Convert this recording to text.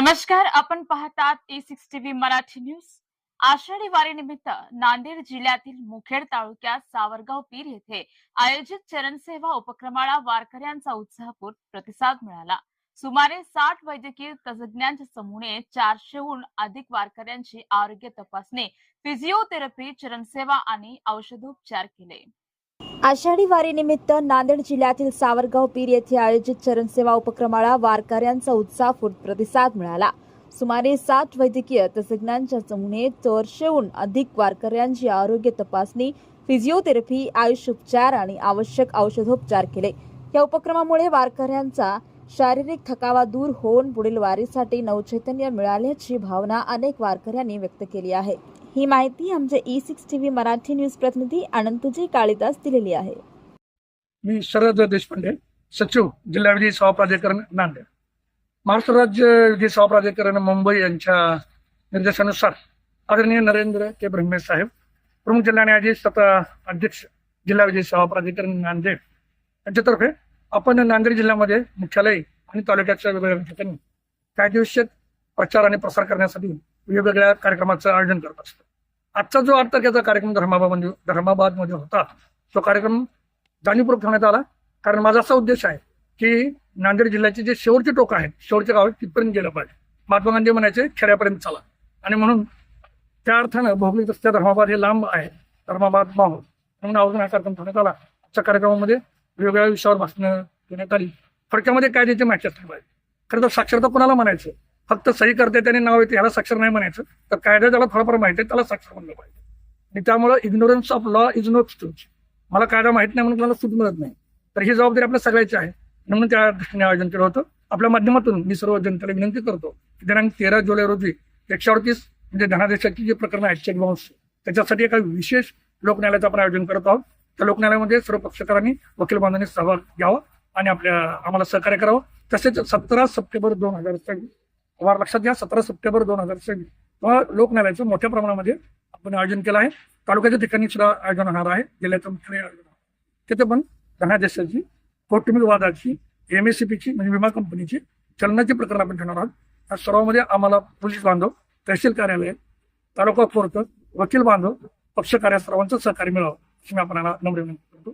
नमस्कार, आपण पाहतात E6 TV Marathi news. Ashadhi वारीनिमित्त नांदेड जिल्ह्यातील मुखेड तालुक्यात सावरगाव पीर येथे आयोजित चरणसेवा उपक्रमाला वारकऱ्यांचा उत्साहपूर्ण प्रतिसाद मिळाला। सुमारे 60 वैद्यकीय तज्ज्ञांच्या समूहाने 400हून अधिक वारकऱ्यांची आरोग्य तपासणी, फिजिओथेरपी, चरणसेवा आणि औषधोपचार केले। आषाढी वारीनिमित्त नांदेड जिल्ह्यातील सावरगाव पीर येथे आयोजित चरणसेवा उपक्रमाला वारकऱ्यांचा उत्साहपूर्ण प्रतिसाद मिळाला। सुमारे 60 वैद्यकीय तज्ज्ञांच्या समूहाने 400हून अधिक वारकऱ्यांची आरोग्य तपासणी, फिजिओथेरपी, आयुष उपचार आणि आवश्यक औषधोपचार केले। या उपक्रमामुळे वारकऱ्यांचा शारीरिक थकावा दूर होऊन पुढील वारीसाठी नवचैतन्य मिळाल्याची भावना अनेक वारकऱ्यांनी व्यक्त केली आहे। ही माहिती आमचे E6 टीव्ही मराठी न्यूज प्रतिनिधी अनंतजी काळीदास दिलेली आहे। मी शरद देशपांडे, सचिव जिल्हा विधी सेवा प्राधिकरण नांदेड। महाराष्ट्र राज्य विधी सेवा प्राधिकरण मुंबई यांच्या निर्देशानुसार आदरणीय नरेंद्र के ब्रह्मे साहेब, प्रमुख जिल्हा न्यायाधीश तथा अध्यक्ष जिल्हा विधी सेवा प्राधिकरण नांदेड यांच्यातर्फे आपण नांदेड जिल्ह्यामध्ये मुख्यालय आणि तालुक्याच्या वेगवेगळ्या ठिकाणी कायदेविषयक प्रचार आणि प्रसार करण्यासाठी वेगवेगळ्या कार्यक्रमाचं आयोजन करत असतो। आजचा जो 8 तारखेचा कार्यक्रम धर्माबादमध्ये होता, तो कार्यक्रम जाणीवपूर्वक ठेवण्यात आला, कारण माझा असा उद्देश आहे की नांदेड जिल्ह्याचे जे शेवटचे टोक आहेत, शेवटचे गाव तिथपर्यंत गेलं पाहिजे। महात्मा गांधी म्हणायचे खेड्यापर्यंत चला, आणि म्हणून त्या अर्थानं भौगोलिकदृष्ट्या धर्माबाद हे लांब आहे, धर्माबाद माहोल म्हणून आवर्जून हा कार्यक्रम ठेवण्यात आला। आजच्या कार्यक्रमामध्ये वेगवेगळ्या विषयावर भाषणं देण्यात आली। थोडक्यामध्ये कायद्याची माहिती असली पाहिजे। खरं तर साक्षरता कोणाला म्हणायचं? फक्त सही करते त्याने नाव येते ह्याला साक्षर नाही म्हणायचं, तर कायदा ज्याला थोडाफार माहिती आहे त्याला साक्षर म्हणलं पाहिजे। आणि त्यामुळे ignorance of law is no excuse. मला कायदा माहित नाही म्हणून मला सूट मिळत नाही, तर ही जबाबदारी आपल्या सगळ्याची आहे, म्हणून त्या दृष्टीने आयोजन केलं होतं। आपल्या माध्यमातून मी सर्व जनतेला विनंती करतो की दिनांक 13 जुलै रोजी 138 म्हणजे धनादेशाची जी प्रकरणं आहेत, चेक बाउन्स, त्याच्यासाठी एका विशेष लोकन्यायालयाचं आपण आयोजन करत आहोत। त्या लोकन्यायालयामध्ये सर्व पक्षकारांनी, वकील बांधवांनी सहभाग घ्यावा आणि आम्हाला सहकार्य करावं। तसेच 17 सप्टेंबर 2023 वार लक्षात घ्या, 17 सप्टेंबर 2023 लोकन्यायालयाचं मोठ्या प्रमाणामध्ये आपण आयोजन केलं आहे। तालुक्याच्या ठिकाणी सुद्धा आयोजन होणार आहे, जिल्ह्याचं मुख्यालय आयोजन, तिथे पण धनादेशाची, कौटुंबिक वादाची, MSCPची म्हणजे विमा कंपनीची, चलनाची प्रकरण आपण ठेवणार आहोत। या सर्वांमध्ये आम्हाला पोलीस बांधव, तहसील कार्यालय, तालुका कोर्ट, वकील बांधव, पक्षकार या सर्वांचं सहकार्य मिळावं अशी मी आपल्याला नम्र विनंती करतो।